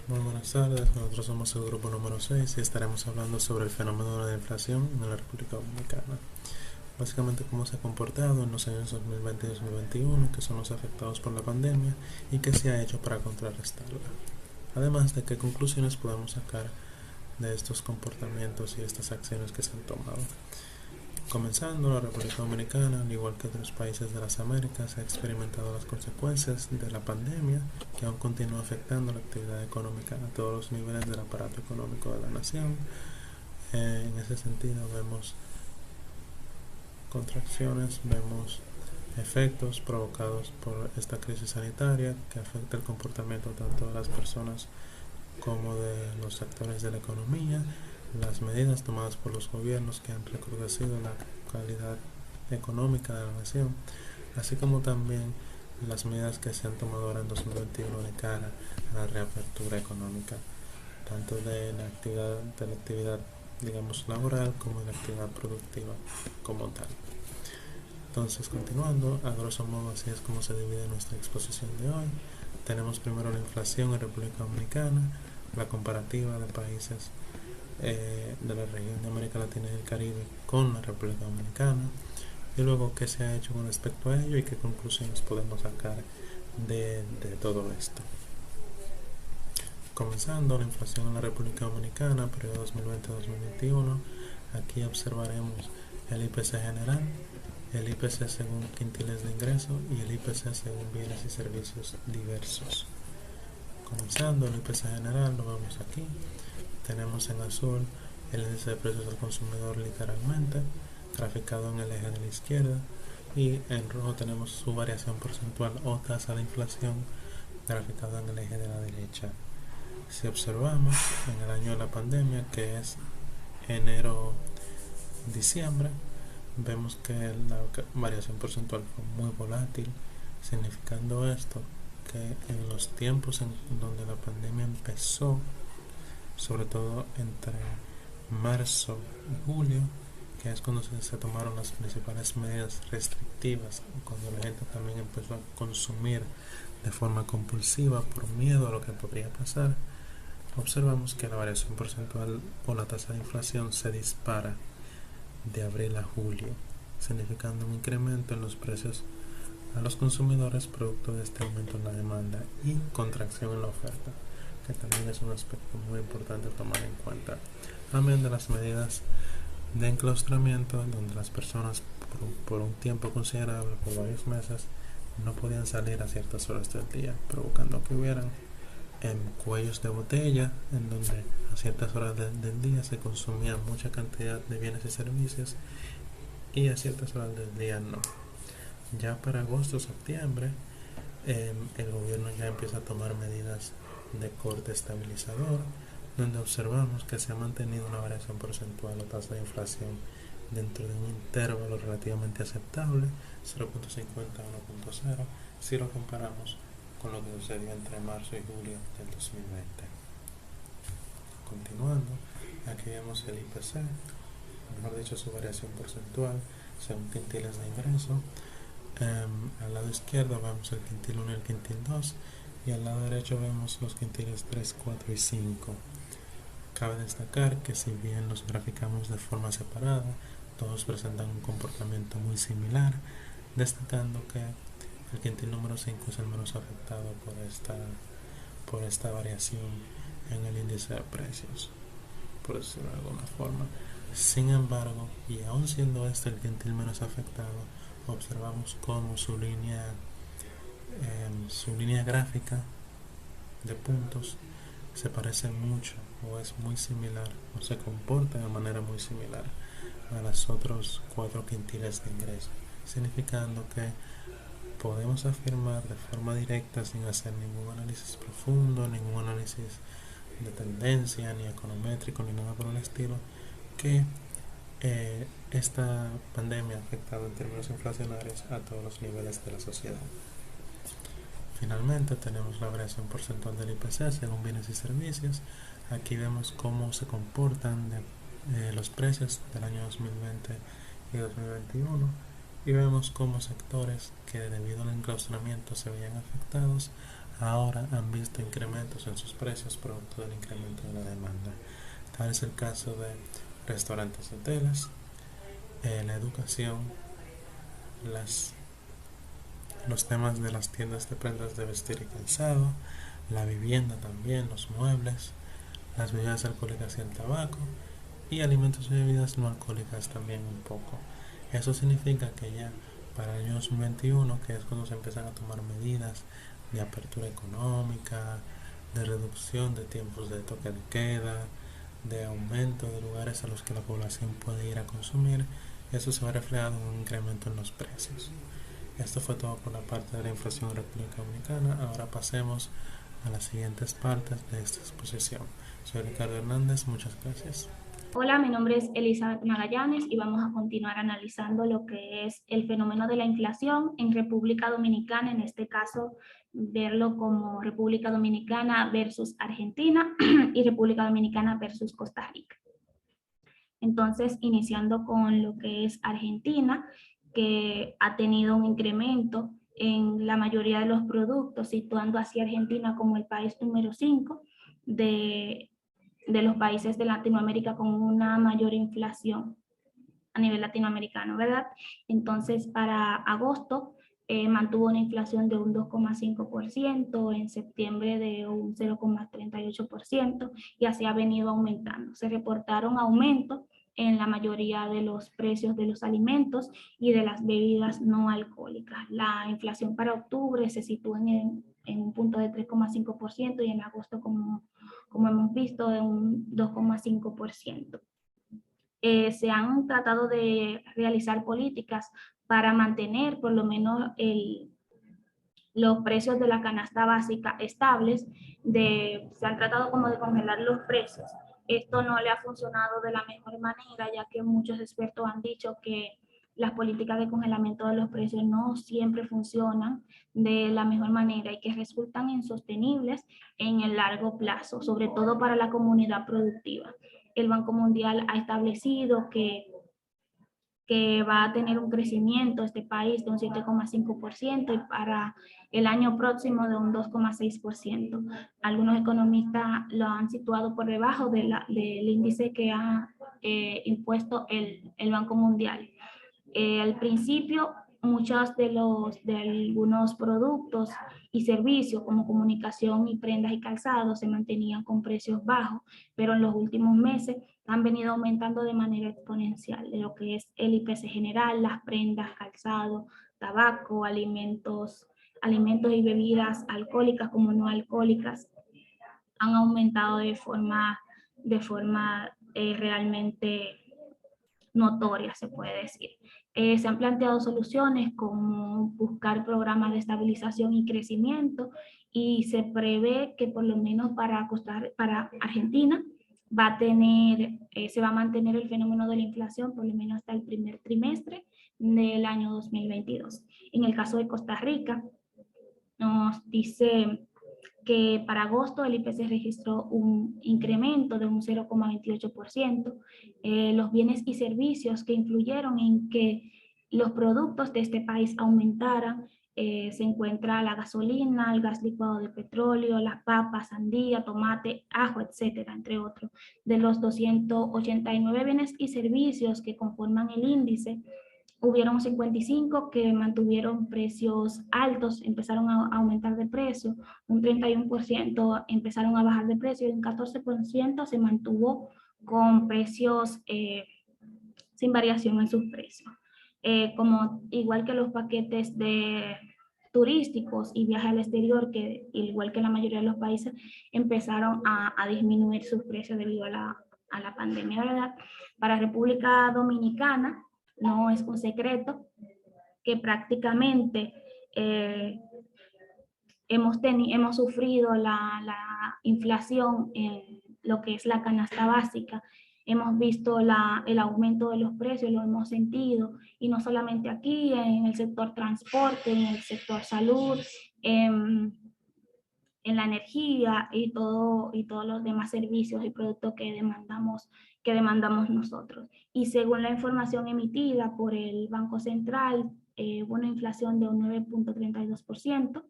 Muy buenas tardes, nosotros somos el grupo número 6 y estaremos hablando sobre el fenómeno de la inflación en la República Dominicana. Básicamente cómo se ha comportado en los años 2020 y 2021, que son los afectados por la pandemia, y qué se ha hecho para contrarrestarla. Además de qué conclusiones podemos sacar de estos comportamientos y estas acciones que se han tomado. Comenzando, la República Dominicana, al igual que otros países de las Américas, ha experimentado las consecuencias de la pandemia, que aún continúa afectando la actividad económica a todos los niveles del aparato económico de la nación. En ese sentido, vemos contracciones, vemos efectos provocados por esta crisis sanitaria que afecta el comportamiento tanto de las personas como de los sectores de la economía, las medidas tomadas por los gobiernos que han recrudecido la calidad económica de la nación, así como también las medidas que se han tomado ahora en 2021 de cara a la reapertura económica, tanto de la actividad digamos laboral como de la actividad productiva como tal. Entonces, continuando, a grosso modo así es como se divide nuestra exposición de hoy. Tenemos primero la inflación en República Dominicana, la comparativa de países de la región de América Latina y el Caribe con la República Dominicana, y luego qué se ha hecho con respecto a ello y qué conclusiones podemos sacar de todo esto. Comenzando, la inflación en la República Dominicana, periodo 2020-2021, aquí observaremos el IPC general, el IPC según quintiles de ingreso y el IPC según bienes y servicios diversos. Comenzando, el IPC general lo vemos aquí. Tenemos en azul el índice de precios al consumidor literalmente, graficado en el eje de la izquierda, y en rojo tenemos su variación porcentual o tasa de inflación, graficado en el eje de la derecha. Si observamos en el año de la pandemia, que es enero-diciembre, vemos que la variación porcentual fue muy volátil, significando esto que en los tiempos en donde la pandemia empezó, sobre todo entre marzo y julio, que es cuando se tomaron las principales medidas restrictivas, cuando la gente también empezó a consumir de forma compulsiva por miedo a lo que podría pasar, observamos que la variación porcentual o la tasa de inflación se dispara de abril a julio, significando un incremento en los precios a los consumidores producto de este aumento en la demanda y contracción en la oferta, que también es un aspecto muy importante a tomar en cuenta. También de las medidas de enclaustramiento, donde las personas por un tiempo considerable, por varios meses, no podían salir a ciertas horas del día, provocando que hubieran cuellos de botella, en donde a ciertas horas del día se consumía mucha cantidad de bienes y servicios y a ciertas horas del día no. Ya para agosto-septiembre, el gobierno ya empieza a tomar medidas de corte estabilizador, donde observamos que se ha mantenido una variación porcentual o tasa de inflación dentro de un intervalo relativamente aceptable, 0.50 a 1.0, si lo comparamos con lo que sucedió entre marzo y julio del 2020. Continuando, aquí vemos el IPC, mejor dicho su variación porcentual según quintiles de ingreso. Al lado izquierdo vemos el quintil 1 y el quintil 2, y al lado derecho vemos los quintiles 3, 4 y 5. Cabe destacar que si bien los graficamos de forma separada, todos presentan un comportamiento muy similar, destacando que el quintil número 5 es el menos afectado por esta variación en el índice de precios, por decirlo de alguna forma. Sin embargo, y aun siendo este el quintil menos afectado, observamos cómo su línea gráfica de puntos se parece mucho o es muy similar o se comporta de manera muy similar a los otros 4 quintiles de ingreso, significando que podemos afirmar de forma directa, sin hacer ningún análisis profundo, ningún análisis de tendencia, ni econométrico, ni nada por el estilo, que esta pandemia ha afectado en términos inflacionarios a todos los niveles de la sociedad. Finalmente tenemos la variación porcentual del IPC según bienes y servicios. Aquí vemos cómo se comportan los precios del año 2020 y 2021, y vemos cómo sectores que debido al enclaustramiento se veían afectados ahora han visto incrementos en sus precios producto del incremento de la demanda. Tal es el caso de restaurantes y hoteles, la educación, las, los temas de las tiendas de prendas de vestir y calzado, la vivienda también, los muebles, las bebidas alcohólicas y el tabaco, y alimentos y bebidas no alcohólicas también un poco. Eso significa que ya para el año 2021, que es cuando se empiezan a tomar medidas de apertura económica, de reducción de tiempos de toque de queda, de aumento de lugares a los que la población puede ir a consumir, eso se va reflejado en un incremento en los precios. Esto fue todo por la parte de la inflación en República Dominicana. Ahora pasemos a las siguientes partes de esta exposición. Soy Ricardo Hernández, muchas gracias. Hola, mi nombre es Elizabeth Magallanes y vamos a continuar analizando lo que es el fenómeno de la inflación en República Dominicana, en este caso verlo como República Dominicana versus Argentina y República Dominicana versus Costa Rica. Entonces, iniciando con lo que es Argentina, que ha tenido un incremento en la mayoría de los productos, situando así a Argentina como el país número 5 de los países de Latinoamérica con una mayor inflación a nivel latinoamericano, ¿verdad? Entonces, para agosto mantuvo una inflación de un 2,5%, en septiembre de un 0,38% y así ha venido aumentando. Se reportaron aumentos en la mayoría de los precios de los alimentos y de las bebidas no alcohólicas. La inflación para octubre se sitúa en un punto de 3,5% y en agosto, como hemos visto, de un 2,5%. Se han tratado de realizar políticas para mantener por lo menos los precios de la canasta básica estables, se han tratado como de congelar los precios. Esto no le ha funcionado de la mejor manera, ya que muchos expertos han dicho que las políticas de congelamiento de los precios no siempre funcionan de la mejor manera y que resultan insostenibles en el largo plazo, sobre todo para la comunidad productiva. El Banco Mundial ha establecido que va a tener un crecimiento este país de un 7,5% y para el año próximo de un 2,6%. Algunos economistas lo han situado por debajo del índice que ha impuesto el Banco Mundial. Al principio, muchos de algunos productos y servicios como comunicación y prendas y calzados se mantenían con precios bajos, pero en los últimos meses han venido aumentando de manera exponencial, de lo que es el IPC general, las prendas, calzado, tabaco, alimentos y bebidas alcohólicas como no alcohólicas han aumentado de forma realmente notoria, se puede decir. Se han planteado soluciones como buscar programas de estabilización y crecimiento y se prevé que por lo menos para Argentina se va a mantener el fenómeno de la inflación por lo menos hasta el primer trimestre del año 2022. En el caso de Costa Rica, nos dice que para agosto el IPC registró un incremento de un 0,28%. Los bienes y servicios que influyeron en que los productos de este país aumentaran, se encuentra la gasolina, el gas licuado de petróleo, las papas, sandía, tomate, ajo, etcétera, entre otros. De los 289 bienes y servicios que conforman el índice, hubieron 55 que mantuvieron precios altos, empezaron a aumentar de precio, un 31% empezaron a bajar de precio y un 14% se mantuvo con precios sin variación en sus precios. Como igual que los paquetes de turísticos y viajes al exterior, que igual que la mayoría de los países, empezaron a disminuir sus precios debido a la pandemia, ¿verdad? Para República Dominicana, no es un secreto que prácticamente hemos sufrido la inflación en lo que es la canasta básica. Hemos visto el aumento de los precios, lo hemos sentido, y no solamente aquí, en el sector transporte, en el sector salud, en la energía y todos los demás servicios y productos que demandamos nosotros. Y según la información emitida por el Banco Central, hubo una inflación de un 9,32%,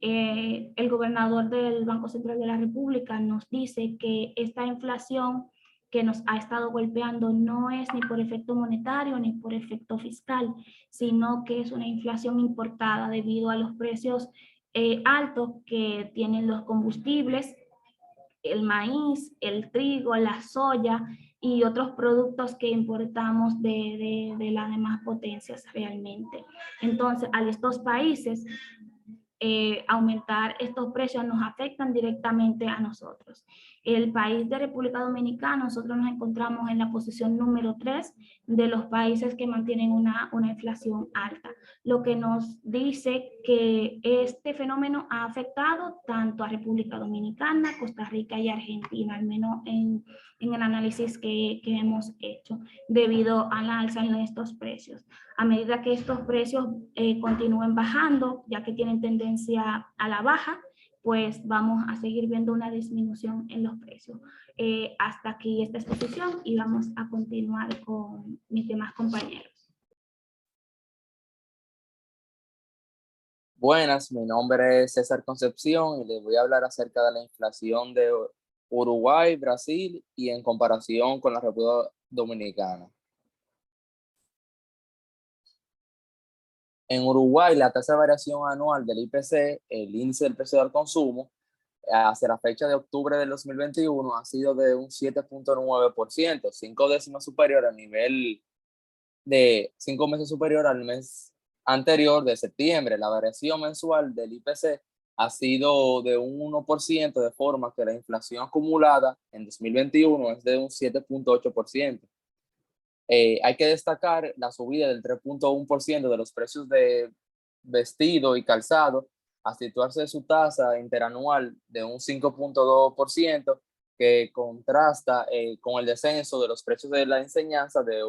el gobernador del Banco Central de la República nos dice que esta inflación que nos ha estado golpeando no es ni por efecto monetario ni por efecto fiscal, sino que es una inflación importada debido a los precios altos que tienen los combustibles, el maíz, el trigo, la soya y otros productos que importamos de las demás potencias realmente. Entonces, a estos países aumentar estos precios nos afectan directamente a nosotros. El país de República Dominicana, nosotros nos encontramos en la posición número 3 de los países que mantienen una inflación alta, lo que nos dice que este fenómeno ha afectado tanto a República Dominicana, Costa Rica y Argentina, al menos en el análisis que hemos hecho, debido a la alza en estos precios. A medida que estos precios continúen bajando, ya que tienen tendencia a la baja, pues vamos a seguir viendo una disminución en los precios. Hasta aquí esta exposición y vamos a continuar con mis demás compañeros. Buenas, mi nombre es César Concepción y les voy a hablar acerca de la inflación de Uruguay, Brasil y en comparación con la República Dominicana. En Uruguay, la tasa de variación anual del IPC, el índice del precio del consumo, hacia la fecha de octubre del 2021 ha sido de un 7.9%, 5 décimas superior al nivel de 5 meses superior al mes anterior de septiembre. La variación mensual del IPC ha sido de un 1%, de forma que la inflación acumulada en 2021 es de un 7.8%. Hay que destacar la subida del 3.1% de los precios de vestido y calzado, a situarse su tasa interanual de un 5.2%, que contrasta con el descenso de los precios de la enseñanza del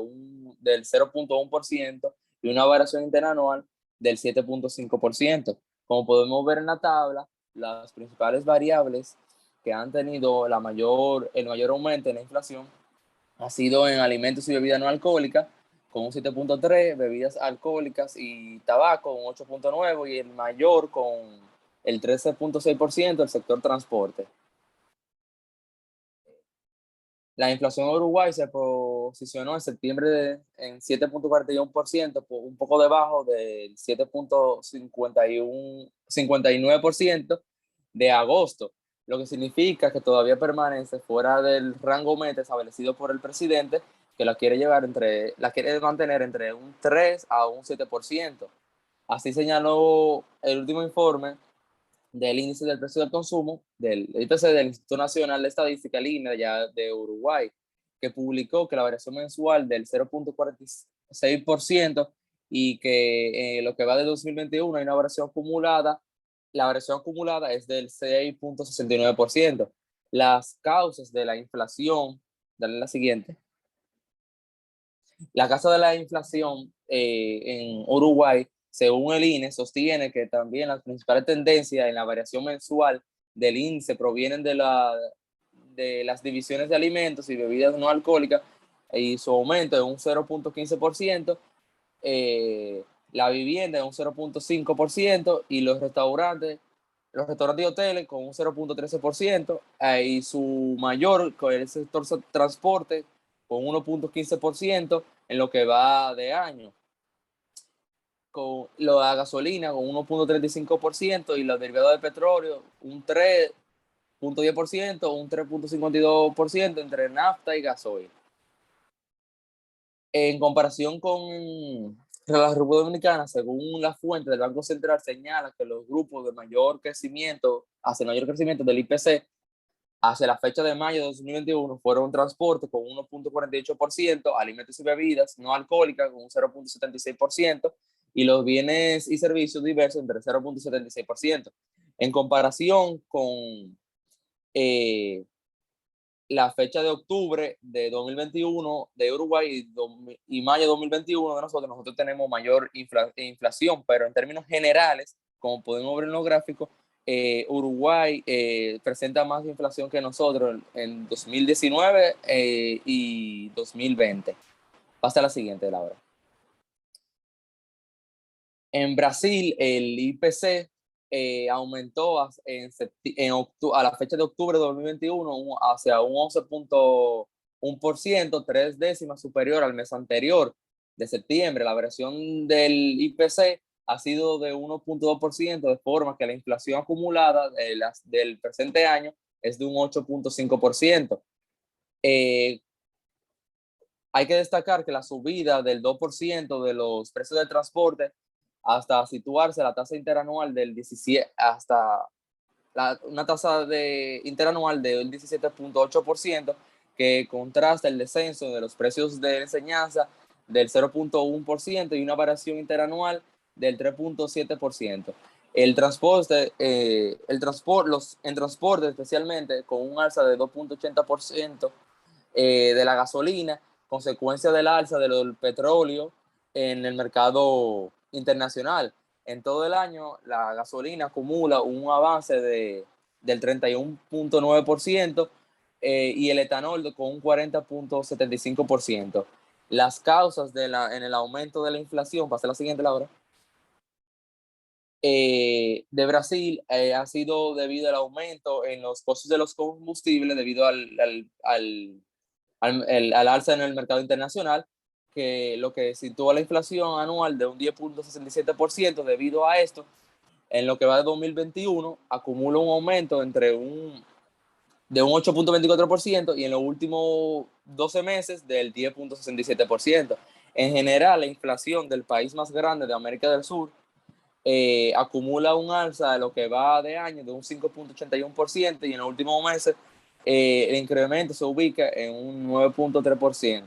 0.1% y una variación interanual del 7.5%. Como podemos ver en la tabla, las principales variables que han tenido el mayor aumento en la inflación ha sido en alimentos y bebidas no alcohólicas, con un 7.3, bebidas alcohólicas y tabaco, un 8.9, y el mayor con el 13.6%, el sector transporte. La inflación en Uruguay se posicionó en septiembre en 7.41%, un poco debajo del 7.59% de agosto, lo que significa que todavía permanece fuera del rango meta establecido por el presidente, que la quiere mantener entre un 3 a un 7%. Así señaló el último informe del índice del precio del consumo, del IPC del Instituto Nacional de Estadística, el INE, ya de Uruguay, que publicó que la variación mensual del 0.46% y que lo que va de 2021 hay una variación acumulada, la variación acumulada es del 6.69%. Las causas de la inflación, dale la siguiente. La causa de la inflación en Uruguay, según el INE, sostiene que también las principales tendencias en la variación mensual del índice provienen de las divisiones de alimentos y bebidas no alcohólicas y su aumento de un 0.15%, la vivienda de un 0.5% y los restaurantes y hoteles con un 0.13%, y su mayor con el sector transporte con 1.15% en lo que va de año, con la gasolina con 1.35% y los derivados de petróleo un 3.10%, un 3.52% entre nafta y gasoil. En comparación con la República Dominicana, según la fuente del Banco Central, señala que los grupos de mayor crecimiento, del IPC, hacia la fecha de mayo de 2021 fueron transporte con 1.48%, alimentos y bebidas no alcohólicas con un 0.76% y los bienes y servicios diversos entre 0.76%. En comparación con la fecha de octubre de 2021 de Uruguay y mayo de 2021 de nosotros tenemos mayor inflación, pero en términos generales, como podemos ver en los gráficos, Uruguay presenta más inflación que nosotros en 2019 y 2020. Pasa a la siguiente, Laura. En Brasil, el IPC aumentó a la fecha de octubre de 2021 hacia un 11.1%, 3 décimas superior al mes anterior de septiembre. La variación del IPC ha sido de 1.2%, de forma que la inflación acumulada del presente año es de un 8.5%. Hay que destacar que la subida del 2% de los precios de transporte hasta situarse la tasa interanual del 17, hasta una tasa interanual del 17.8%, que contrasta el descenso de los precios de enseñanza del 0.1% y una variación interanual del 3.7%. En transporte especialmente, con un alza de 2.80% de la gasolina, consecuencia del alza del petróleo en el mercado internacional. En todo el año, la gasolina acumula un avance del 31.9% y el etanol con un 40.75%. Las causas en el aumento de la inflación, pasa la siguiente, Laura, de Brasil ha sido debido al aumento en los costos de los combustibles debido al alza en el mercado internacional, que lo que sitúa la inflación anual de un 10.67%. Debido a esto, en lo que va de 2021, acumula un aumento de un 8.24% y en los últimos 12 meses del 10.67%. En general, la inflación del país más grande de América del Sur acumula un alza de lo que va de año de un 5.81% y en los últimos meses el incremento se ubica en un 9.3%,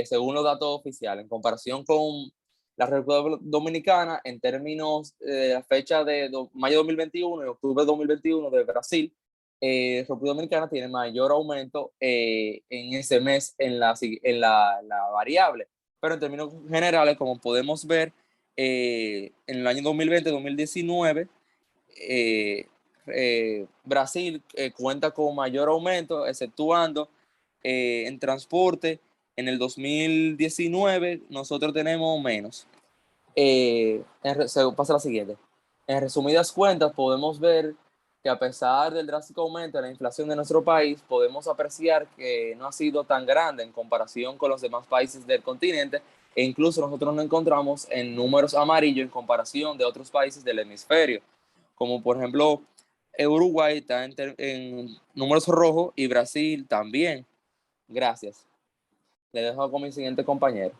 según los datos oficiales. En comparación con la República Dominicana, en términos de la fecha de mayo de 2021 y octubre de 2021 de Brasil, República Dominicana tiene mayor aumento en ese mes en la variable. Pero en términos generales, como podemos ver, en el año 2020-2019, Brasil cuenta con mayor aumento, exceptuando en transporte. En el 2019 nosotros tenemos menos. Pasa la siguiente. En resumidas cuentas, podemos ver que a pesar del drástico aumento de la inflación de nuestro país, podemos apreciar que no ha sido tan grande en comparación con los demás países del continente, e incluso nosotros nos encontramos en números amarillos en comparación de otros países del hemisferio, como por ejemplo Uruguay está en números rojos y Brasil también. Gracias. Le dejo con mi siguiente compañero.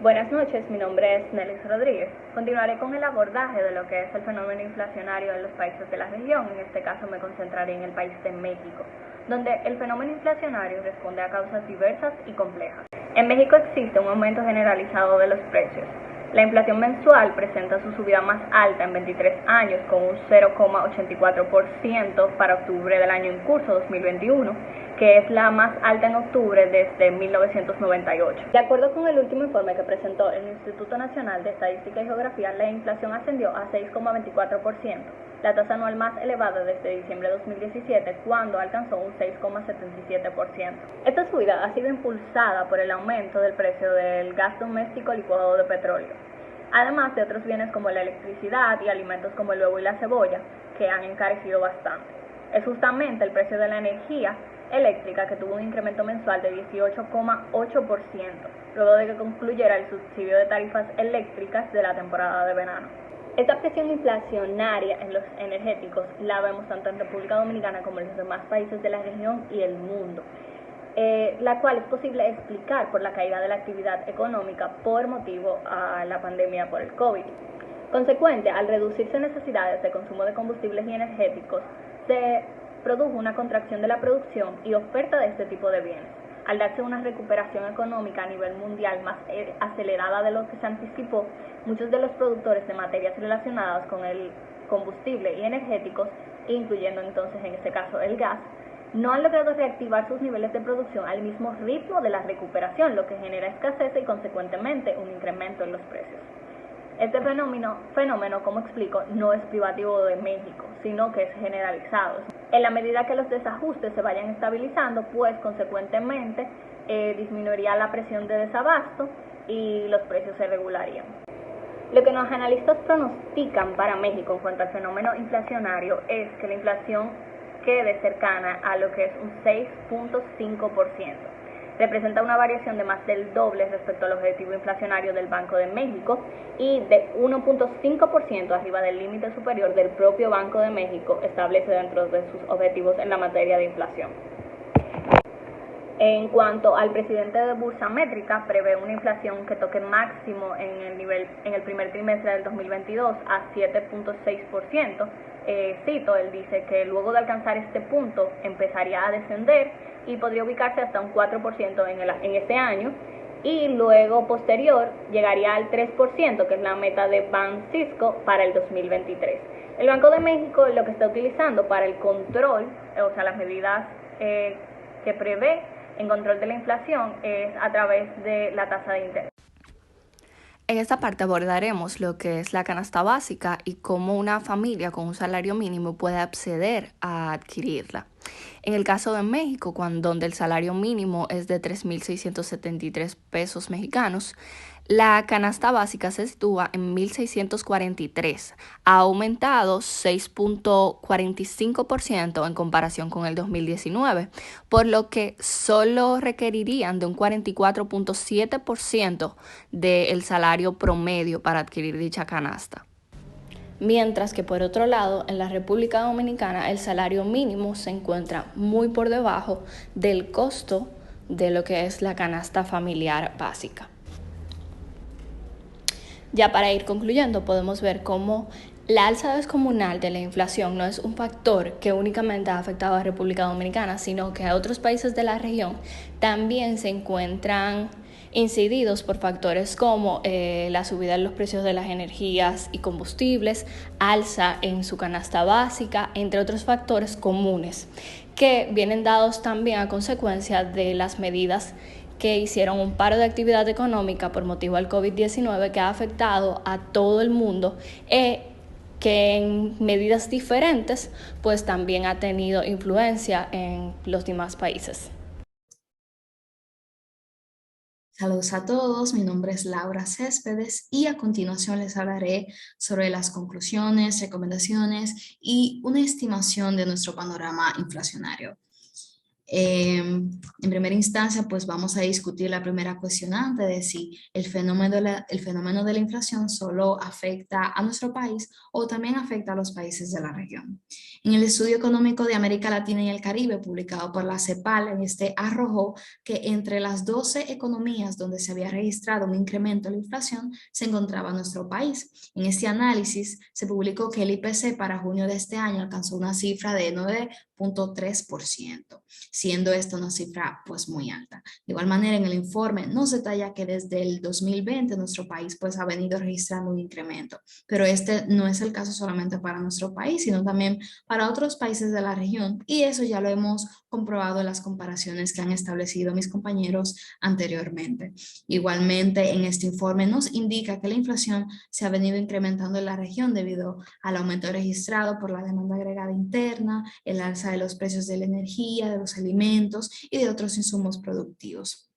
Buenas noches, mi nombre es Nelis Rodríguez. Continuaré con el abordaje de lo que es el fenómeno inflacionario en los países de la región. En este caso me concentraré en el país de México, donde el fenómeno inflacionario responde a causas diversas y complejas. En México existe un aumento generalizado de los precios. La inflación mensual presenta su subida más alta en 23 años, con un 0,84% para octubre del año en curso 2021, que es la más alta en octubre desde 1998. De acuerdo con el último informe que presentó el Instituto Nacional de Estadística y Geografía, la inflación ascendió a 6,24%, la tasa anual más elevada desde diciembre de 2017, cuando alcanzó un 6,77%. Esta subida ha sido impulsada por el aumento del precio del gas doméstico licuado de petróleo, además de otros bienes como la electricidad y alimentos como el huevo y la cebolla, que han encarecido bastante. Es justamente el precio de la energía eléctrica que tuvo un incremento mensual de 18,8%, luego de que concluyera el subsidio de tarifas eléctricas de la temporada de verano. Esta presión inflacionaria en los energéticos la vemos tanto en República Dominicana como en los demás países de la región y el mundo, la cual es posible explicar por la caída de la actividad económica por motivo a la pandemia por el COVID. Consecuente, al reducirse necesidades de consumo de combustibles y energéticos, se produjo una contracción de la producción y oferta de este tipo de bienes. Al darse una recuperación económica a nivel mundial más acelerada de lo que se anticipó, muchos de los productores de materias relacionadas con el combustible y energéticos, incluyendo entonces en este caso el gas, no han logrado reactivar sus niveles de producción al mismo ritmo de la recuperación, lo que genera escasez y consecuentemente un incremento en los precios. Este fenómeno, como explico, no es privativo de México, sino que es generalizado. En la medida que los desajustes se vayan estabilizando, pues consecuentemente disminuiría la presión de desabasto y los precios se regularían. Lo que los analistas pronostican para México en cuanto al fenómeno inflacionario es que la inflación quede cercana a lo que es un 6.5%. Representa una variación de más del doble respecto al objetivo inflacionario del Banco de México y de 1.5% arriba del límite superior del propio Banco de México establece dentro de sus objetivos en la materia de inflación. En cuanto al presidente de Bursa Métrica, prevé una inflación que toque máximo en el primer trimestre del 2022 a 7.6%. Cito, él dice que luego de alcanzar este punto empezaría a descender y podría ubicarse hasta un 4% en este año, y luego posterior llegaría al 3%, que es la meta de Banxico para el 2023. El Banco de México lo que está utilizando para el control, o sea, las medidas que prevé en control de la inflación es a través de la tasa de interés. En esta parte abordaremos lo que es la canasta básica y cómo una familia con un salario mínimo puede acceder a adquirirla. En el caso de México, donde el salario mínimo es de 3.673 pesos mexicanos, la canasta básica se sitúa en 1.643, ha aumentado 6.45% en comparación con el 2019, por lo que solo requerirían de un 44.7% del salario promedio para adquirir dicha canasta. Mientras que por otro lado, en la República Dominicana el salario mínimo se encuentra muy por debajo del costo de lo que es la canasta familiar básica. Ya para ir concluyendo, podemos ver cómo la alza descomunal de la inflación no es un factor que únicamente ha afectado a República Dominicana, sino que a otros países de la región también se encuentran incididos por factores como la subida en los precios de las energías y combustibles, alza en su canasta básica, entre otros factores comunes que vienen dados también a consecuencia de las medidas que hicieron un paro de actividad económica por motivo del COVID-19 que ha afectado a todo el mundo, que en medidas diferentes pues también ha tenido influencia en los demás países. Saludos a todos, mi nombre es Laura Céspedes y a continuación les hablaré sobre las conclusiones, recomendaciones y una estimación de nuestro panorama inflacionario. En primera instancia, pues vamos a discutir la primera cuestionante de si el fenómeno de la inflación solo afecta a nuestro país o también afecta a los países de la región. En el estudio económico de América Latina y el Caribe, publicado por la CEPAL, arrojó que entre las 12 economías donde se había registrado un incremento de la inflación, se encontraba nuestro país. En este análisis se publicó que el IPC para junio de este año alcanzó una cifra de 9.3%, siendo esta una cifra pues muy alta. De igual manera, en el informe nos detalla que desde el 2020 nuestro país pues ha venido registrando un incremento, pero este no es el caso solamente para nuestro país, sino también para otros países de la región, y eso ya lo hemos comprobado en las comparaciones que han establecido mis compañeros anteriormente. Igualmente, en este informe nos indica que la inflación se ha venido incrementando en la región debido al aumento registrado por la demanda agregada interna, el alza de los precios de la energía, de los alimentos y de otros insumos productivos.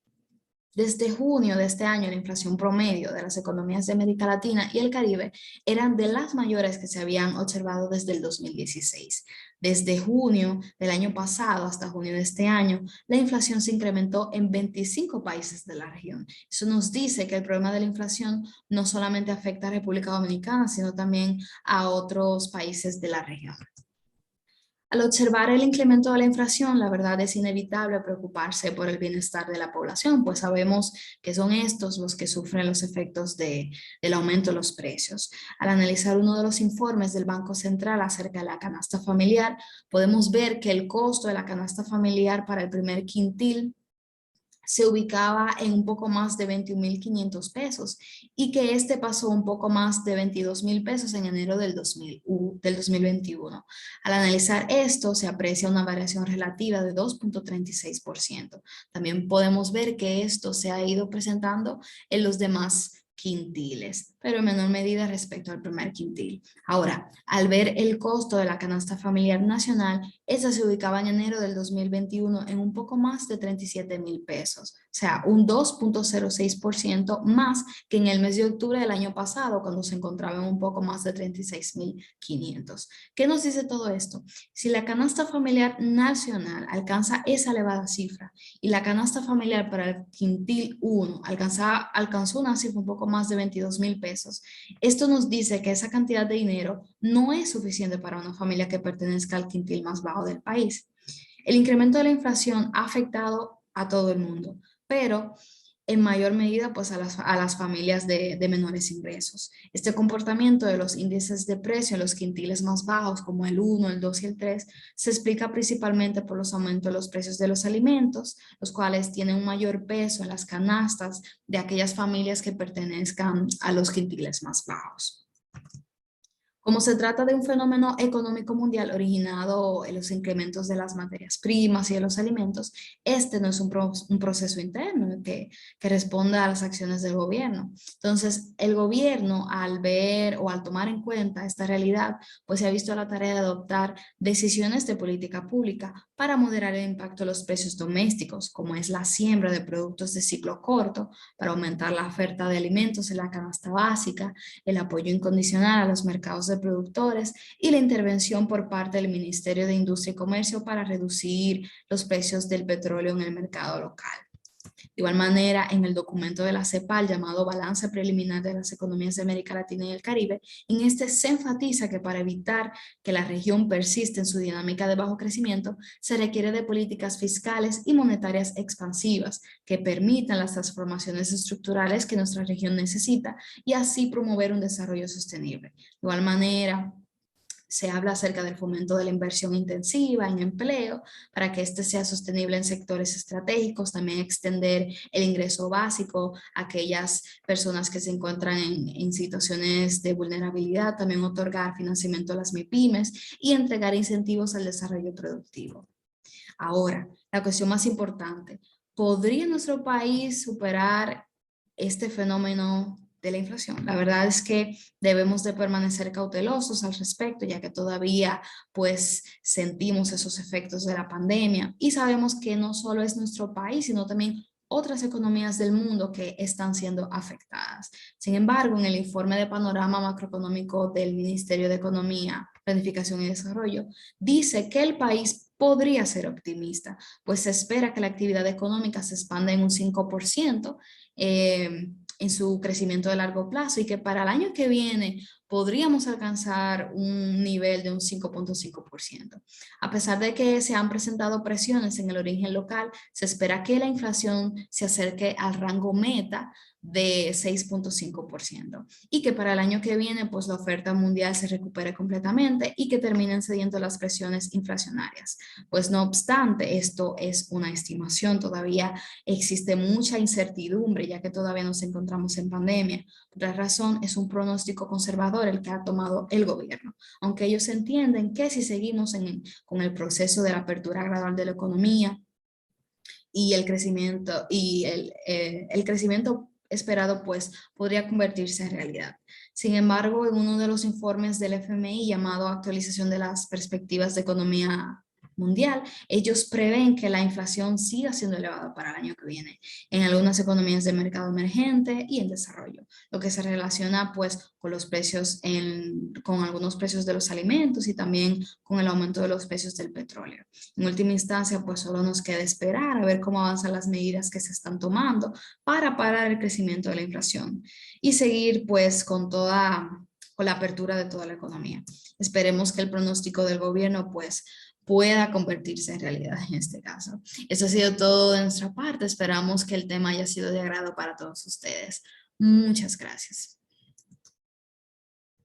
Desde junio de este año, la inflación promedio de las economías de América Latina y el Caribe eran de las mayores que se habían observado desde el 2016. Desde junio del año pasado hasta junio de este año, la inflación se incrementó en 25 países de la región. Eso nos dice que el problema de la inflación no solamente afecta a República Dominicana, sino también a otros países de la región. Al observar el incremento de la inflación, la verdad es inevitable preocuparse por el bienestar de la población, pues sabemos que son estos los que sufren los efectos del aumento de los precios. Al analizar uno de los informes del Banco Central acerca de la canasta familiar, podemos ver que el costo de la canasta familiar para el primer quintil se ubicaba en un poco más de 21.500 pesos y que este pasó un poco más de 22.000 pesos en enero del 2021. Al analizar esto, se aprecia una variación relativa de 2.36%. También podemos ver que esto se ha ido presentando en los demás quintiles, pero en menor medida respecto al primer quintil. Ahora, al ver el costo de la canasta familiar nacional, esa se ubicaba en enero del 2021 en un poco más de 37,000 pesos, o sea, un 2,06% más que en el mes de octubre del año pasado, cuando se encontraba en un poco más de 36,500. ¿Qué nos dice todo esto? Si la canasta familiar nacional alcanza esa elevada cifra y la canasta familiar para el quintil 1 alcanzó una cifra un poco más de 22,000 pesos, esto nos dice que esa cantidad de dinero no es suficiente para una familia que pertenezca al quintil más bajo del país. El incremento de la inflación ha afectado a todo el mundo, pero en mayor medida pues a las familias de menores ingresos. Este comportamiento de los índices de precio en los quintiles más bajos, como el 1, el 2 y el 3, se explica principalmente por los aumentos de los precios de los alimentos, los cuales tienen un mayor peso en las canastas de aquellas familias que pertenezcan a los quintiles más bajos. Como se trata de un fenómeno económico mundial originado en los incrementos de las materias primas y de los alimentos, este no es un proceso interno que responda a las acciones del gobierno. Entonces, el gobierno, al ver o al tomar en cuenta esta realidad, pues se ha visto la tarea de adoptar decisiones de política pública para moderar el impacto de los precios domésticos, como es la siembra de productos de ciclo corto, para aumentar la oferta de alimentos en la canasta básica, el apoyo incondicional a los mercados de productores y la intervención por parte del Ministerio de Industria y Comercio para reducir los precios del petróleo en el mercado local. De igual manera, en el documento de la CEPAL llamado Balance Preliminar de las Economías de América Latina y el Caribe, en este se enfatiza que para evitar que la región persista en su dinámica de bajo crecimiento, se requiere de políticas fiscales y monetarias expansivas que permitan las transformaciones estructurales que nuestra región necesita y así promover un desarrollo sostenible. De igual manera, se habla acerca del fomento de la inversión intensiva en empleo para que éste sea sostenible en sectores estratégicos, también extender el ingreso básico a aquellas personas que se encuentran en situaciones de vulnerabilidad, también otorgar financiamiento a las MIPYMES y entregar incentivos al desarrollo productivo. Ahora, la cuestión más importante, ¿podría nuestro país superar este fenómeno de la inflación? La verdad es que debemos de permanecer cautelosos al respecto, ya que todavía pues sentimos esos efectos de la pandemia y sabemos que no solo es nuestro país, sino también otras economías del mundo que están siendo afectadas. Sin embargo, en el informe de panorama macroeconómico del Ministerio de Economía, Planificación y Desarrollo, dice que el país podría ser optimista, pues se espera que la actividad económica se expanda en un 5%, en su crecimiento de largo plazo y que para el año que viene podríamos alcanzar un nivel de un 5,5%. A pesar de que se han presentado presiones en el origen local, se espera que la inflación se acerque al rango meta de 6,5% y que para el año que viene pues la oferta mundial se recupere completamente y que terminen cediendo las presiones inflacionarias. Pues no obstante, esto es una estimación, todavía existe mucha incertidumbre ya que todavía nos encontramos en pandemia. Por otra razón, es un pronóstico conservador el que ha tomado el gobierno, aunque ellos entienden que si seguimos con el proceso de la apertura gradual de la economía y el crecimiento esperado pues podría convertirse en realidad. Sin embargo, en uno de los informes del FMI llamado Actualización de las Perspectivas de Economía Mundial, ellos prevén que la inflación siga siendo elevada para el año que viene en algunas economías de mercado emergente y en desarrollo, lo que se relaciona pues con los precios con algunos precios de los alimentos y también con el aumento de los precios del petróleo. En última instancia, pues solo nos queda esperar a ver cómo avanzan las medidas que se están tomando para parar el crecimiento de la inflación y seguir pues con la apertura de toda la economía. Esperemos que el pronóstico del gobierno pues pueda convertirse en realidad en este caso. Eso ha sido todo de nuestra parte. Esperamos que el tema haya sido de agrado para todos ustedes. Muchas gracias.